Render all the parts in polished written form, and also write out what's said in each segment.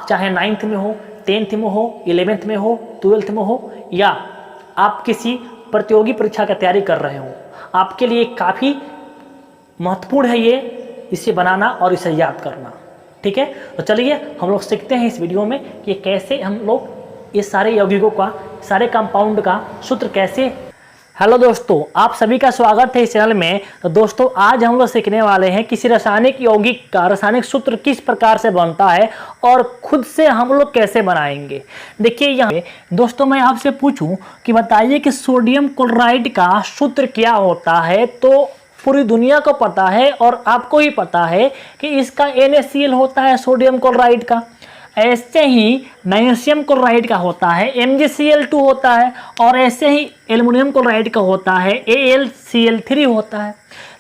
आप चाहे 9th में हो, 10th में हो, 11th में हो, 12th में हो, या आप किसी प्रतियोगी परीक्षा की तैयारी कर रहे हो, आपके लिए काफ़ी महत्वपूर्ण है ये इसे बनाना और इसे याद करना। ठीक है, तो चलिए हम लोग सीखते हैं इस वीडियो में कि कैसे हम लोग ये सारे यौगिकों का, सारे कंपाउंड का सूत्र कैसे। हेलो दोस्तों, आप सभी का स्वागत है इस चैनल में। तो दोस्तों आज हम लोग सीखने वाले हैं किसी रासायनिक यौगिक का रासायनिक सूत्र किस प्रकार से बनता है और खुद से हम लोग कैसे बनाएंगे। देखिए यहाँ दोस्तों मैं आपसे पूछूं कि बताइए कि सोडियम क्लोराइड का सूत्र क्या होता है, तो पूरी दुनिया को पता है और आपको ही पता है कि इसका NaCl होता है सोडियम क्लोराइड का। ऐसे ही मैग्नीशियम क्लोराइड का होता है MgCl2 होता है, और ऐसे ही एल्युमिनियम क्लोराइड का होता है AlCl3 होता है।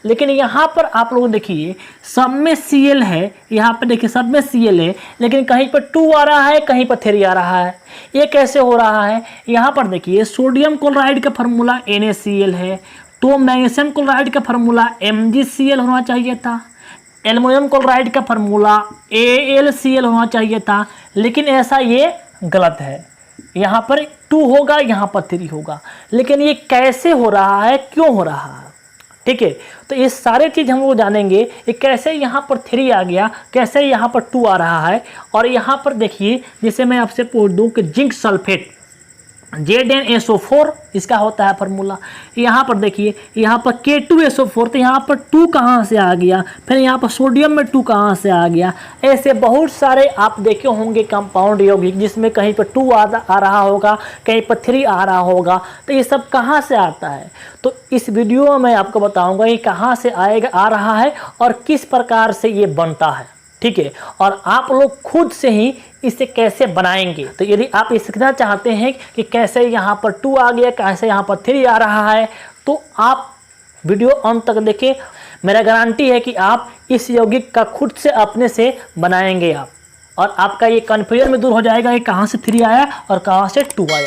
लेकिन यहाँ पर आप लोग देखिए सब में Cl है, यहाँ पर देखिए सब में Cl है, लेकिन कहीं पर 2 आ रहा है, कहीं पर 3 आ रहा है। ये कैसे हो रहा है? यहाँ पर देखिए सोडियम क्लोराइड का फार्मूला NaCl है, तो मैग्नीशियम क्लोराइड का फार्मूला MgCl होना चाहिए था, एल्युमिनियम क्लोराइड का फार्मूला AlCl होना चाहिए था, लेकिन ऐसा ये गलत है। यहाँ पर 2 होगा, यहाँ पर 3 होगा। लेकिन ये कैसे हो रहा है, क्यों हो रहा है? ठीक है, तो ये सारे चीज़ हम लोग जानेंगे कि कैसे यहाँ पर 3 आ गया, कैसे यहाँ पर 2 आ रहा है। और यहाँ पर देखिए जैसे मैं आपसे पूछ दूँ कि जिंक सल्फेट ZnSO4 इसका होता है फार्मूला। यहाँ पर देखिए यहाँ पर K2SO4, तो यहाँ पर 2 कहाँ से आ गया, फिर यहाँ पर सोडियम में 2 कहाँ से आ गया। ऐसे बहुत सारे आप देखे होंगे कंपाउंड यौगिक जिसमें कहीं पर 2 आ रहा होगा, कहीं पर 3 आ रहा होगा। तो ये सब कहाँ से आता है, तो इस वीडियो में मैं आपको बताऊँगा कि कहाँ से आएगा, आ रहा है और किस प्रकार से ये बनता है। ठीक है, और आप लोग खुद से ही इसे कैसे बनाएंगे। तो यदि आप ये सीखना चाहते हैं कि कैसे यहाँ पर 2 आ गया, कैसे यहाँ पर 3 आ रहा है, तो आप वीडियो अंत तक देखें। मेरा गारंटी है कि आप इस यौगिक का खुद से अपने से बनाएंगे आप, और आपका ये कन्फ्यूजन में दूर हो जाएगा कि कहाँ से 3 आया और कहाँ से 2 आया।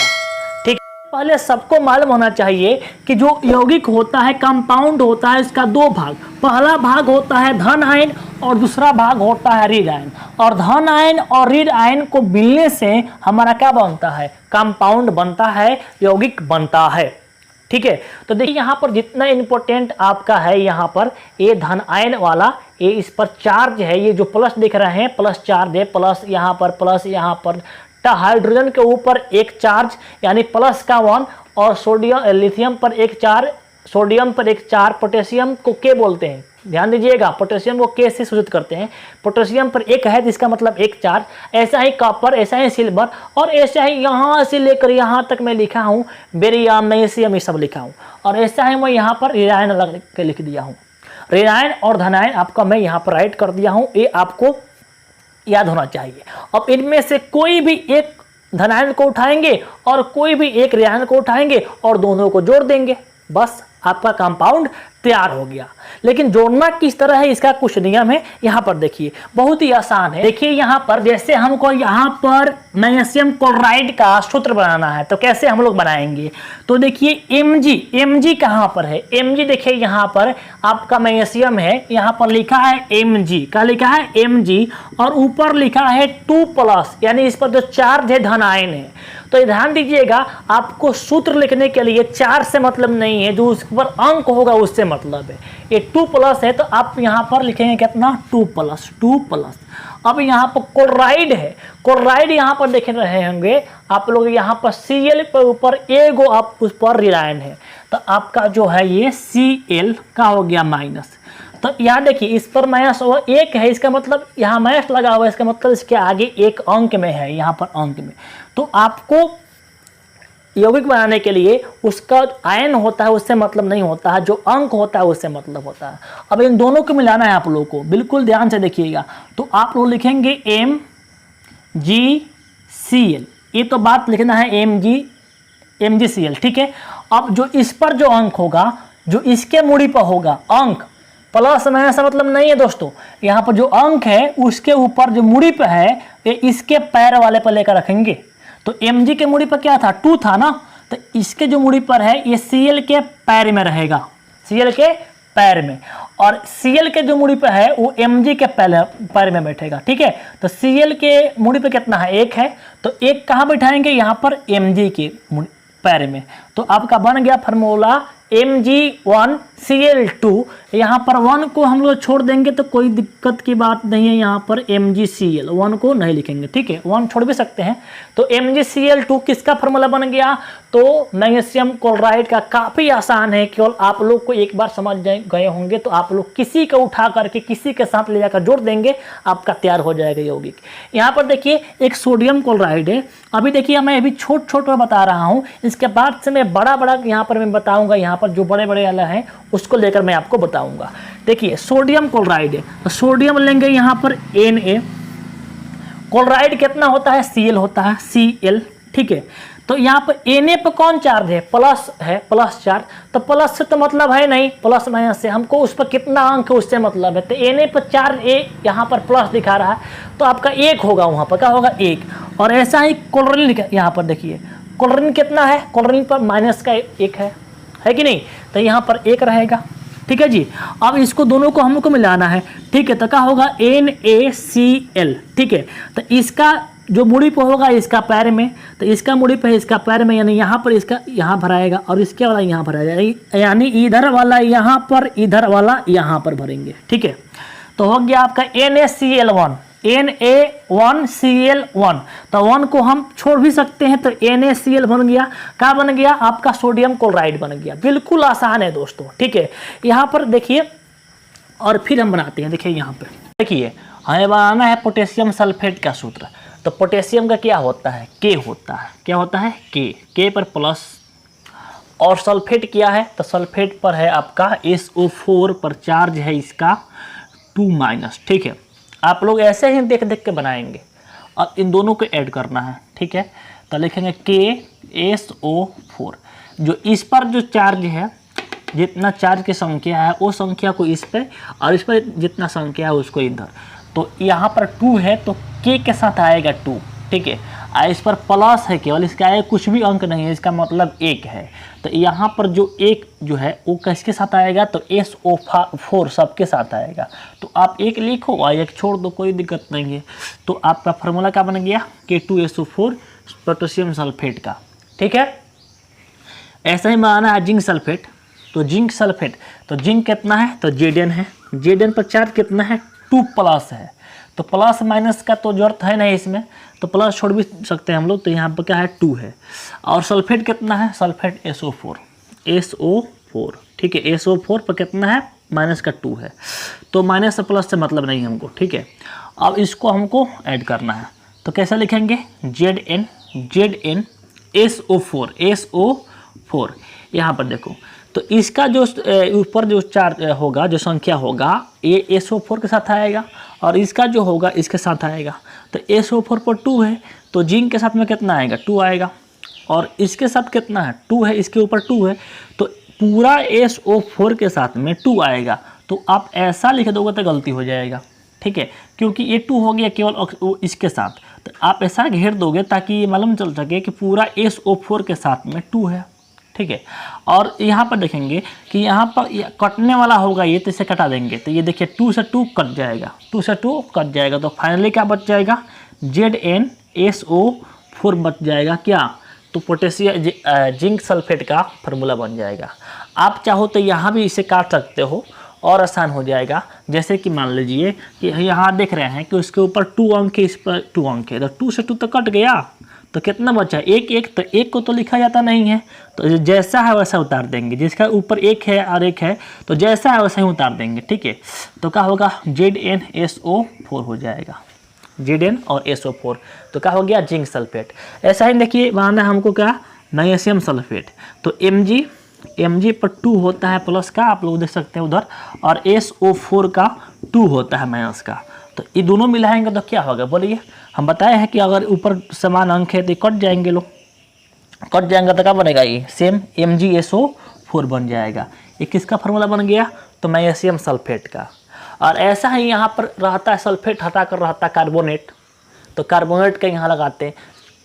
पहले सबको मालूम होना चाहिए कि जो यौगिक होता है, कंपाउंड होता है, इसका 2 भाग। पहला भाग होता है धन आयन और दूसरा भाग होता है ऋण आयन। और धन आयन और ऋण आयन को मिलने से हमारा क्या बनता है? कंपाउंड बनता है, यौगिक बनता है। ठीक है, तो देखिए यहाँ पर जितना इंपॉर्टेंट आपका है, यहाँ पर ये धन आयन वाला, ये इस पर चार्ज है, ये जो प्लस दिख रहे हैं प्लस चार्ज है, प्लस यहाँ पर हाइड्रोजन के ऊपर एक चार्ज यानी प्लस का 1, और सोडियम लिथियम पर एक चार्ज, सोडियम पर एक चार्ज, पोटेशियम को के बोलते हैं, ध्यान दीजिएगा, पोटेशियम को के से सूचित करते हैं। पोटेशियम पर एक है जिसका मतलब एक चार्ज। ऐसा ही कॉपर, ऐसा ही सिल्वर, और ऐसा ही यहाँ से लेकर यहाँ तक मैं लिखा हूँ बेरियम, मैग्नीशियम, ये सब लिखा हूँ। और ऐसा ही मैं यहाँ पर ऋण आयन अलग के लिख दिया हूँ। ऋण आयन और धन आयन आपका मैं यहाँ पर राइट कर दिया हूँ, ये आपको याद होना चाहिए। अब इनमें से कोई भी एक धन आयन को उठाएंगे और कोई भी एक ऋण आयन को उठाएंगे और दोनों को जोड़ देंगे, बस आपका कंपाउंड तैयार हो गया। लेकिन जोड़ना किस तरह है, इसका कुछ नियम है। यहाँ पर देखिए बहुत ही आसान है। देखिए यहाँ पर जैसे हमको यहाँ पर मैग्नीशियम क्लोराइड का सूत्र बनाना है, तो कैसे हम लोग बनाएंगे? तो देखिए Mg कहाँ पर है? Mg देखिए यहाँ पर आपका मैग्नीशियम है, यहाँ पर लिखा है Mg, क्या लिखा है? Mg, और ऊपर लिखा है 2+, यानी इस पर जो चार्ज है धन आयन है। तो ध्यान दीजिएगा, आपको सूत्र लिखने के लिए 4 से मतलब नहीं है, जो उस पर अंक होगा उससे मतलब है। ये 2+ है, तो आप यहाँ पर लिखेंगे कितना? 2+। अब यहाँ पर क्लोराइड है, क्लोराइड यहाँ पर देख रहे होंगे आप लोग, यहाँ पर Cl पर ऊपर एगो आप उस पर ऋण आयन है, तो आपका जो है ये Cl का हो गया माइनस। तो यहाँ देखिए इस पर माइनस हुआ, 1 है, इसका मतलब यहाँ माइनस लगा हुआ है, इसका मतलब इसके आगे एक अंक में है, यहाँ पर अंक में। तो आपको यौगिक बनाने के लिए उसका आयन होता है उससे मतलब नहीं होता है, जो अंक होता है उससे मतलब होता है। अब इन दोनों को मिलाना है आप लोगों को, बिल्कुल ध्यान से देखिएगा। तो आप लोग लिखेंगे MgCl, ये तो बात लिखना है MgCl, ठीक है। अब जो इस पर जो अंक होगा, जो इसके मूड़ी पर होगा अंक, प्लस माइनस का मतलब नहीं है दोस्तों, यहाँ पर जो अंक है उसके ऊपर जो मूड़ी पे है ये इसके पैर वाले पर लेकर रखेंगे। तो Mg के मूड़ी पर क्या था? 2 था ना, तो इसके जो मूड़ी पर है ये Cl के पैर में रहेगा, Cl के पैर में। और Cl के जो मूड़ी पे है वो Mg के पैर में बैठेगा। ठीक है, तो Cl के मूड़ी पे कितना है, 1 है, तो 1 कहाँ बैठाएंगे, यहाँ पर Mg के पैर में। तो आपका बन गया फार्मूला Mg1Cl2। यहाँ पर 1 को हम लोग छोड़ देंगे तो कोई दिक्कत की बात नहीं है, यहाँ पर MgCl 1 को नहीं लिखेंगे। ठीक है, 1 छोड़ भी सकते हैं। तो MgCl2 किसका फार्मूला बन गया, तो मैग्नीशियम क्लोराइड का। काफ़ी आसान है, केवल आप लोग को एक बार समझ गए होंगे तो आप लोग किसी को उठा करके किसी के साथ ले जाकर जोड़ देंगे, आपका तैयार हो जाएगा यौगिक। यहाँ पर देखिए एक सोडियम क्लोराइड है। अभी देखिए मैं अभी छोट बता रहा हूँ, इसके बाद से मैं बड़ा यहाँ पर मैं बताऊँगा। यहाँ पर जो बड़े वाला हैं उसको लेकर मैं आपको बताऊँगा। देखिए सोडियम क्लोराइड है, तो सोडियम लेंगे यहाँ पर Na। क्लोराइड कितना होता है, Cl होता है, Cl। ठीक है, तो यहाँ पर Na पर कौन चार्ज है, प्लस है, प्लस चार्ज। तो प्लस से तो मतलब है नहीं, प्लस माइनस से हमको उस पर कितना अंक है उससे मतलब है। तो Na पर चार्ज यहाँ पर प्लस दिखा रहा है, तो आपका 1 होगा, वहाँ पर क्या होगा, 1। और ऐसा ही क्लोरीन, यहाँ पर देखिए क्लोरीन कितना है, क्लोरीन पर माइनस का 1 है कि नहीं, तो यहाँ पर 1 रहेगा। ठीक है जी, अब इसको दोनों को हमको मिलाना है। ठीक है, तो क्या होगा, NaCl। ठीक है, तो इसका जो मूड़ी पे होगा इसका पैर में, तो इसका मूड़ी पे इसका पैर में, यानी यहाँ पर इसका यहाँ भराएगा और इसके वाला यहाँ भराएगा, यानी इधर वाला यहाँ पर, इधर वाला यहाँ पर भरेंगे। ठीक है, तो हो गया आपका NaCl1, Na1Cl1। तो 1 को हम छोड़ भी सकते हैं, तो NaCl बन गया। क्या बन गया, आपका सोडियम क्लोराइड बन गया। बिल्कुल आसान है दोस्तों। ठीक है, यहाँ पर देखिए और फिर हम बनाते हैं। देखिए यहाँ पे देखिए हमें बनाना है पोटेशियम सल्फेट का सूत्र। तो पोटेशियम का क्या होता है, K होता है। क्या होता है, K पर प्लस, और सल्फेट क्या है, तो सल्फेट पर है आपका SO4 पर चार्ज है इसका 2-। ठीक है, आप लोग ऐसे ही देख के बनाएंगे और इन दोनों को ऐड करना है। ठीक है, तो लिखेंगे KSO4। जो इस पर जो चार्ज है, जितना चार्ज की संख्या है वो संख्या को इस पे, और इस पर जितना संख्या है उसको इधर। तो यहाँ पर 2 है तो K के साथ आएगा 2। ठीक है, इस पर प्लस है केवल, इसका आएगा कुछ भी अंक नहीं है, इसका मतलब 1 है। तो यहाँ पर जो 1 जो है वो किसके साथ आएगा, तो SO4 सबके साथ आएगा। तो आप 1 लिखो और 1 छोड़ दो, कोई दिक्कत नहीं है। तो आपका फार्मूला क्या बन गया, K2SO4 पोटेशियम सल्फेट का। ठीक है, ऐसा ही बनाना है जिंक सल्फेट। तो जिंक सल्फेट, तो जिंक कितना है, तो Zn है। Zn पर चार्ज कितना है, 2+ है। तो प्लस माइनस का तो जरूरत है नहीं इसमें, तो प्लस छोड़ भी सकते हैं हम लोग। तो यहाँ पर क्या है, 2 है। और सल्फेट कितना है, सल्फेट SO4। ठीक है, SO4 पर कितना है, माइनस का 2 है। तो माइनस से प्लस से मतलब नहीं हमको। ठीक है, अब इसको हमको ऐड करना है। तो कैसे लिखेंगे, Zn SO4 यहाँ पर देखो। तो इसका जो ऊपर जो चार्ज होगा, जो संख्या होगा, ये SO4 के साथ आएगा और इसका जो होगा इसके साथ आएगा। तो SO4 पर 2 है, तो जिंक के साथ में कितना आएगा, 2 आएगा। और इसके साथ कितना है, 2 है, इसके ऊपर 2 है, तो पूरा SO4 के साथ में 2 आएगा। तो आप ऐसा लिख दोगे तो गलती हो जाएगा। ठीक है, क्योंकि ये 2 हो गया केवल इसके साथ, तो आप ऐसा घेर दोगे ताकि ये मालूम चल सके कि पूरा SO4 के साथ में 2 है। ठीक है, और यहाँ पर देखेंगे कि यहाँ पर कटने वाला होगा ये, तो इसे कटा देंगे। तो ये देखिए 2 से 2 कट जाएगा, 2 से 2 कट जाएगा। तो फाइनली क्या बच जाएगा, ZnSO4 बच जाएगा। क्या, तो पोटेशियम जिंक सल्फेट का फार्मूला बन जाएगा। आप चाहो तो यहाँ भी इसे काट सकते हो और आसान हो जाएगा। जैसे कि मान लीजिए कि यहाँ देख रहे हैं कि उसके ऊपर 2 अंक है, इस पर 2 अंक है, तो 2 से 2 तो कट गया। तो कितना बचा, 1 तो 1 को तो लिखा जाता नहीं है, तो जैसा है वैसा उतार देंगे। जिसका ऊपर 1 है और 1 है, तो जैसा है वैसा ही उतार देंगे। ठीक है, तो क्या होगा, ZnSO4 हो जाएगा। Zn और SO4, तो क्या हो गया, जिंक सल्फेट। ऐसा ही देखिए बनाना हमको क्या, मैग्नीशियम सल्फेट। तो Mg पर 2 होता है प्लस का, आप लोग देख सकते हैं उधर, और SO4 का 2 होता है माइनस का। तो ये दोनों मिलाएंगे तो क्या होगा, बोलिए। हम बताए हैं कि अगर ऊपर समान अंक है तो कट जाएंगे, लोग कट जाएंगे तो क्या बनेगा, ये सेम MgSO4 बन जाएगा। ये किसका फार्मूला बन गया, तो मैग्नीशियम सल्फेट का। और ऐसा ही यहाँ पर रहता है, सल्फेट हटाकर रहता है कार्बोनेट। तो कार्बोनेट का यहाँ लगाते हैं,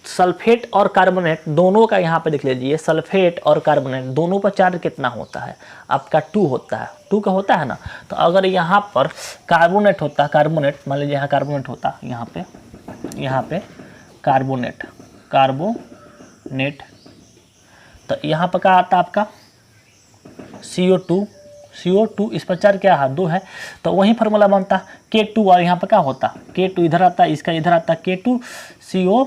सल्फेट और कार्बोनेट दोनों का यहाँ पे देख लीजिए, सल्फेट और कार्बोनेट दोनों पर चार्ज कितना होता है आपका 2 होता है, 2 का होता है ना। तो अगर यहाँ पर कार्बोनेट होता, कार्बोनेट मान लीजिए यहाँ कार्बोनेट होता, यहाँ पे कार्बोनेट तो यहाँ पर क्या आता आपका CO2 इस पर चार्ज क्या है 2 है, तो वही फार्मूला बनता K2 और यहाँ पर क्या होता K2 इधर आता, इसका इधर आता K2CO,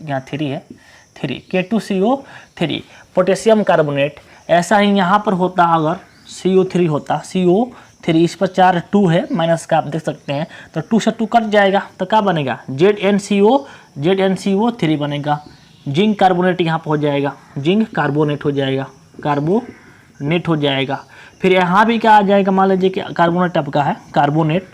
यहाँ 3 है 3 K2CO3 पोटेशियम कार्बोनेट। ऐसा ही यहाँ पर होता अगर CO3 होता, CO3 इस पर चार्ज 2 है माइनस का, आप देख सकते हैं, तो 2 से 2 कट जाएगा तो क्या बनेगा ZnCO3 बनेगा। जिंक कार्बोनेट यहाँ पर हो जाएगा, जिंक कार्बोनेट हो जाएगा, कार्बोनेट हो जाएगा। फिर यहाँ भी क्या आ जाएगा, मान लीजिए कि कार्बोनेट आपका है कार्बोनेट,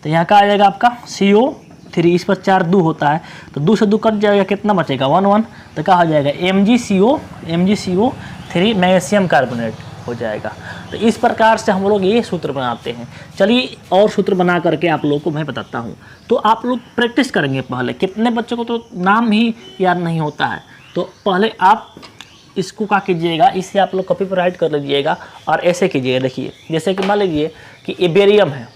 तो यहाँ का आ जाएगा आपका CO3 इस पर चार्ज 2 होता है, तो 2 से 2 कट जाएगा, कितना बचेगा 1 तो क्या हो जाएगा MgCO3 मैग्नीशियम कार्बोनेट हो जाएगा। तो इस प्रकार से हम लोग ये सूत्र बनाते हैं। चलिए और सूत्र बना करके आप लोगों को मैं बताता हूँ। तो आप लोग प्रैक्टिस करेंगे पहले, कितने बच्चों को तो नाम ही याद नहीं होता है, तो पहले आप इसको क्या कीजिएगा, इसे आप लोग कॉपी पर राइट कर लीजिएगा और ऐसे कीजिएगा। देखिए जैसे कि मान लीजिए कि ये बेरियम है,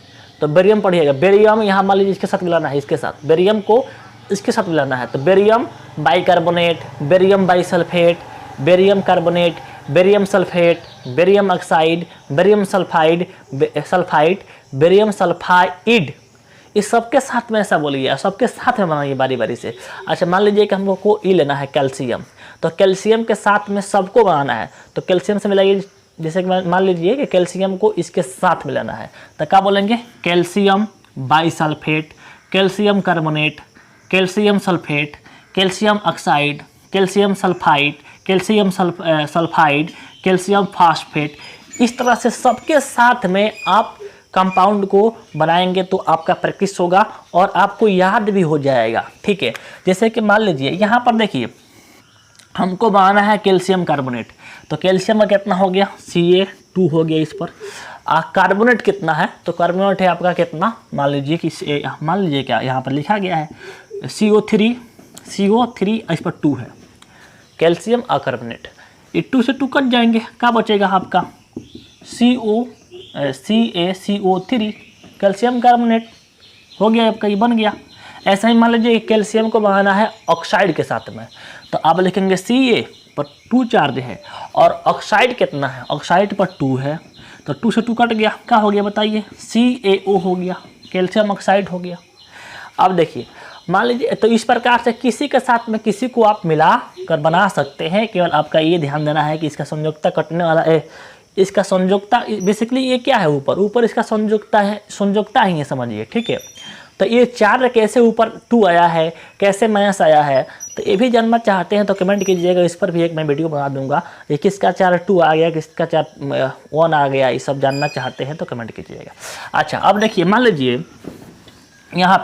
तो बेरियम पढ़िएगा, बेरियम यहाँ मान लीजिए इसके साथ मिलाना है, इसके साथ बेरियम को इसके साथ मिलाना है, तो barium bicarbonate, barium bisulphate, barium carbonate, barium sulphate, barium oxide, barium sulphide, barium sulphide, इस सबके साथ में ऐसा बोलिए, सबके साथ में बनाइए बारी बारी से। अच्छा मान लीजिए कि हमको ई लेना है कैल्शियम, तो कैल्शियम के साथ में सबको बनाना है, तो कैल्शियम से मिलाइए। जैसे कि मान लीजिए कि कैल्शियम को इसके साथ मिलाना है, तो क्या बोलेंगे calcium bisulphate, calcium carbonate, calcium sulphate, calcium oxide, calcium sulphide, calcium sulphide, calcium phosphate. इस तरह से सबके साथ में आप कंपाउंड को बनाएंगे तो आपका प्रैक्टिस होगा और आपको याद भी हो जाएगा। ठीक है, जैसे कि मान लीजिए यहाँ पर देखिए हमको बनाना है कैल्शियम कार्बोनेट, तो कैल्शियम का कितना हो गया Ca2 हो गया इस पर। कार्बोनेट कितना है, तो कार्बोनेट है आपका कितना, मान लीजिए कि मान लीजिए क्या यहाँ पर लिखा गया है CO3 इस पर 2 है, कैल्शियम और कार्बोनेट, ये 2 से 2 कट जाएंगे, क्या बचेगा आपका CaCO3 कैल्शियम कार्बोनेट हो गया आपका, ये बन गया। ऐसा ही मान लीजिए कैल्शियम को बनाना है ऑक्साइड के साथ में, तो आप लिखेंगे Ca पर 2 चार्ज है और ऑक्साइड कितना है, ऑक्साइड पर 2 है, तो 2 से 2 कट गया, क्या हो गया बताइए CaO हो गया, कैल्शियम ऑक्साइड हो गया। अब देखिए मान लीजिए, तो इस प्रकार से किसी के साथ में किसी को आप मिला कर बना सकते हैं। केवल आपका ये ध्यान देना है कि इसका संयोजकता कटने वाला है, इसका संयोजकता बेसिकली ये क्या है, ऊपर इसका संयोजकता ही है समझिए। ठीक है, तो ये 4 कैसे ऊपर 2 आया है, कैसे माइनस आया है, तो ये भी जानना चाहते हैं तो कमेंट कीजिएगा, इस पर भी एक मैं वीडियो बना दूंगा। ये किसका 4 2 आ गया, किसका 4 1 आ गया, ये सब जानना चाहते हैं तो कमेंट कीजिएगा। अच्छा अब देखिए मान लीजिए यहाँ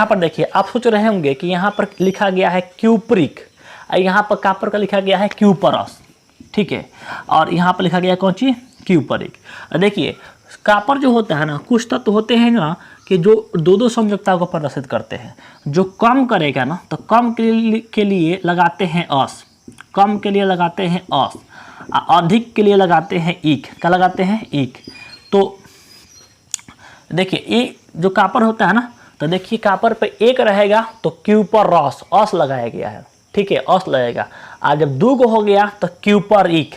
पर देखिए, आप सोच रहे होंगे कि यहाँ पर लिखा गया है क्यूपरिक, यहाँ पर कापर का लिखा गया है क्यूपरस। ठीक है, और यहाँ पर लिखा गया कौन सी क्यूपरिक। देखिए कापर जो होता है ना, कुछ तत्व होते हैं ना कि जो 2 संयोजकता को प्रदर्शित करते हैं। जो कम करेगा ना, तो कम के लिए लगाते हैं अस, कम के लिए लगाते हैं अस, अधिक के लिए लगाते हैं ईक, क्या लगाते हैं ईक। तो देखिए ये जो कापर होता है ना, तो देखिए कापर पे 1 रहेगा तो क्यूपर रस अस लगाया गया है। ठीक है, अस लगेगा, और जब 2 को हो गया तो क्यूपरिक।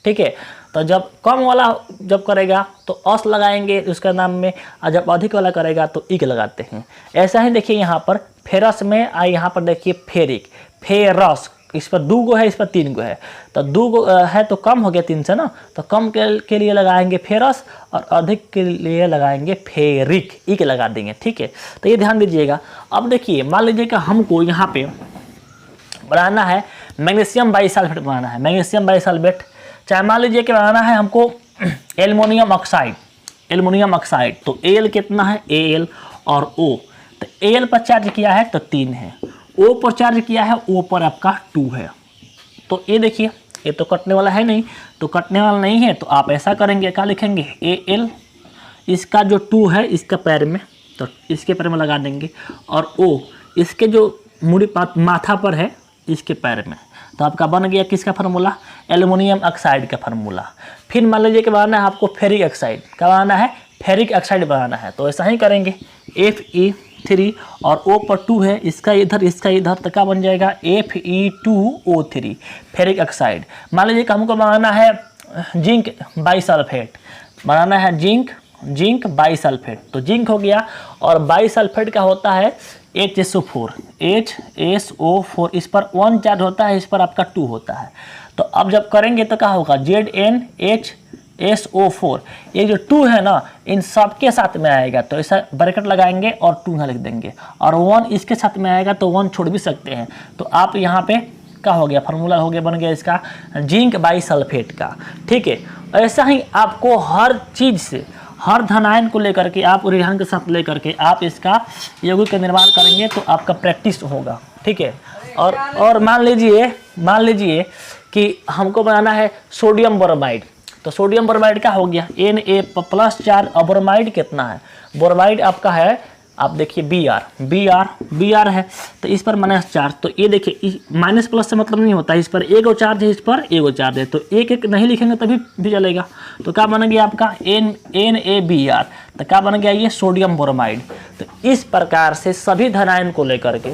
ठीक है, तो जब कम वाला जब करेगा तो अस लगाएंगे उसका नाम में, और जब अधिक वाला करेगा तो इक लगाते हैं। ऐसा ही देखिए यहाँ पर फेरस में, यहाँ पर देखिए फेरस, इस पर 2 गो है, इस पर 3 गो है, तो 2 गो है तो कम हो गया 3 से ना, तो कम के लिए लगाएंगे फेरस और अधिक के लिए लगाएंगे फेरिक, इक लगा देंगे। ठीक है, तो ये ध्यान दीजिएगा। अब देखिए मान लीजिए कि हमको यहाँ पे बनाना है मैग्नीशियम बाइसल्फेट बनाना है, मैग्नीशियम बाइसल्फेट, चाहे मान लीजिए कि बनाना है हमको एल्युमिनियम ऑक्साइड, तो Al कितना है Al और O, तो Al पर चार्ज किया है तो 3 है, O पर चार्ज किया है, O पर आपका 2 है। तो ये देखिए ये तो कटने वाला है नहीं, तो कटने वाला नहीं है तो आप ऐसा करेंगे, क्या लिखेंगे Al, इसका जो 2 है इसका पैर में, तो इसके पैर में लगा देंगे, और O इसके जो मुड़ी माथा पर है, इसके पैर में। तो आपका बन गया किसका फार्मूला, एल्युमिनियम ऑक्साइड का फार्मूला। फिर मान लीजिए कि बनाना है आपको फेरिक ऑक्साइड का, बनाना है फेरिक ऑक्साइड बनाना है, तो ऐसा ही करेंगे Fe3 और O पर 2 है, इसका इधर इसका इधर, तो क्या बन जाएगा Fe2O3 फेरिक ऑक्साइड। मान लीजिए कि हमको बनाना है जिंक बाइसल्फेट, बनाना है जिंक बाइसल्फेट, तो जिंक हो गया, और बाइसल्फेट का होता है HSO4, इस पर 1 चार्ज होता है, इस पर आपका 2 होता है। तो अब जब करेंगे तो क्या होगा ZnHSO4, ये जो 2 है ना, इन सब के साथ में आएगा, तो ऐसा ब्रैकेट लगाएंगे और 2 यहाँ लिख देंगे, और 1 इसके साथ में आएगा तो 1 छोड़ भी सकते हैं। तो आप यहाँ पे क्या हो गया, फार्मूला हो गया, बन गया इसका जिंक बाइसल्फेट का। ठीक है, ऐसा ही आपको हर चीज़ से, हर धनायन को लेकर के आप ऋणायन के साथ लेकर के आप इसका यौगिक का निर्माण करेंगे तो आपका प्रैक्टिस होगा। ठीक है, और मान लीजिए कि हमको बनाना है सोडियम बोरोमाइड, तो सोडियम बोरोमाइड का हो गया Na+4, और बोरोमाइड कितना है, बोरोमाइड आपका है, आप देखिए Br है, तो इस पर -4, तो ये देखिए माइनस प्लस से मतलब नहीं होता है, इस पर एगो चार्ज है, इस पर एगो चार्ज है, तो एक नहीं लिखेंगे तभी भी चलेगा। तो क्या बन गया आपका NaBr, तो क्या बन गया ये सोडियम बोरोमाइड। तो इस प्रकार से सभी धनायन को लेकर के,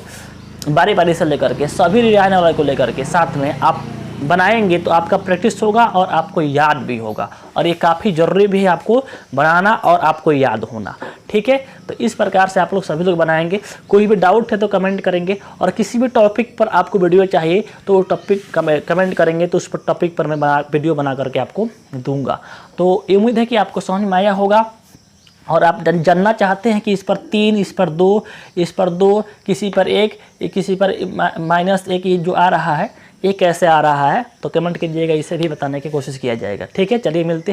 बारी बारी से लेकर के, सभी ऋणायन वाले को लेकर के साथ में आप बनाएंगे तो आपका प्रैक्टिस होगा और आपको याद भी होगा, और ये काफ़ी ज़रूरी भी है आपको बनाना और आपको याद होना। ठीक है, तो इस प्रकार से आप लोग सभी लोग बनाएंगे। कोई भी डाउट है तो कमेंट करेंगे, और किसी भी टॉपिक पर आपको वीडियो चाहिए तो वो टॉपिक कमेंट करेंगे, तो उस पर टॉपिक पर मैं वीडियो बना करके आपको दूंगा। तो उम्मीद है कि आपको समझ में आया होगा, और आप जानना चाहते हैं कि इस पर 3, इस पर 2, इस पर 2, किसी पर 1, किसी पर -1, ये जो आ रहा है ये कैसे आ रहा है, तो कमेंट कीजिएगा, इसे भी बताने की कोशिश किया जाएगा। ठीक है, चलिए मिलते हैं।